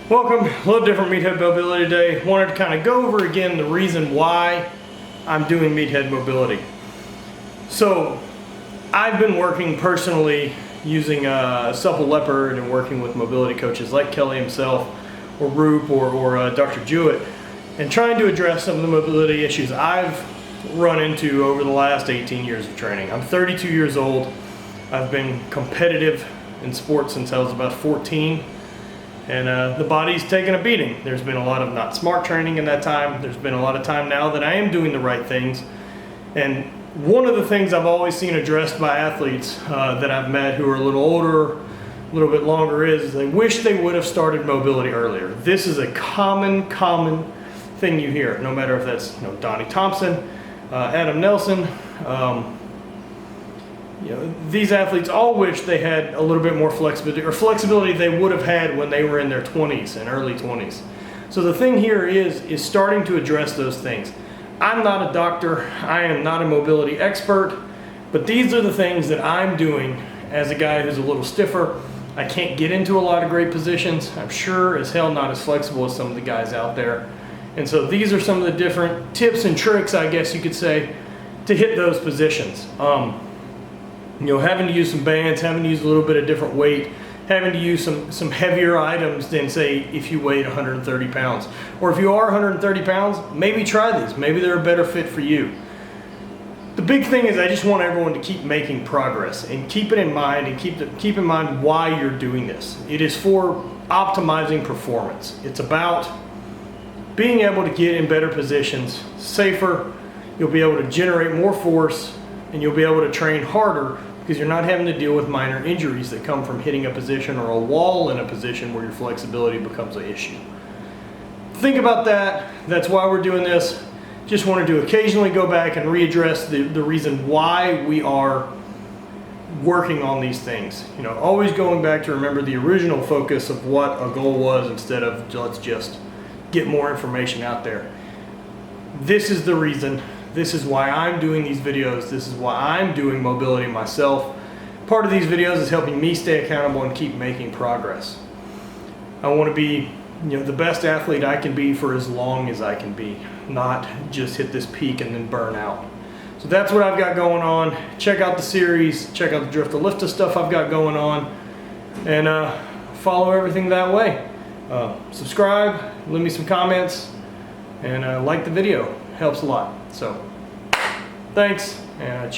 Welcome, a little different Meathead mobility today. Wanted to kind of go over again the reason why I'm doing Meathead mobility. So I've been working personally using Supple Leopard and working with mobility coaches like Kelly himself or Roop or Dr. Jewett, and trying to address some of the mobility issues I've run into over the last 18 years of training. I'm 32 years old. I've been competitive in sports since I was about 14. And the body's taken a beating. There's been a lot of not smart training in that time. There's been a lot of time now that I am doing the right things. And one of the things I've always seen addressed by athletes that I've met who are a little older, a little bit longer, is they wish they would have started mobility earlier. This is a common thing you hear, no matter if that's Donnie Thompson, Adam Nelson. These athletes all wish they had a little bit more flexibility they would have had when they were in their 20s and early 20s. So the thing here is starting to address those things. I'm not a doctor, I am not a mobility expert, but these are the things that I'm doing as a guy who's a little stiffer. I can't get into a lot of great positions. I'm sure as hell not as flexible as some of the guys out there. And so these are some of the different tips and tricks, I guess you could say, to hit those positions. Having to use some bands, having to use a little bit of different weight, having to use some heavier items than, say, if you weighed 130 pounds. Or if you are 130 pounds, maybe try these. Maybe they're a better fit for you. The big thing is I just want everyone to keep making progress and keep it in mind, and keep in mind why you're doing this. It is for optimizing performance. It's about being able to get in better positions, safer. You'll be able to generate more force, and you'll be able to train harder because you're not having to deal with minor injuries that come from hitting a position or a wall in a position where your flexibility becomes an issue. Think about that. That's why we're doing this. Just wanted to occasionally go back and readdress the reason why we are working on these things. Always going back to remember the original focus of what a goal was instead of let's just get more information out there. This is the reason. This is why I'm doing these videos. This is why I'm doing mobility myself. Part of these videos is helping me stay accountable and keep making progress. I want to be, the best athlete I can be for as long as I can be, not just hit this peak and then burn out. So that's what I've got going on. Check out the series, check out the Drift to Lift stuff I've got going on, and follow everything that way. Subscribe, leave me some comments, and like the video. Helps a lot. So thanks, and cheers.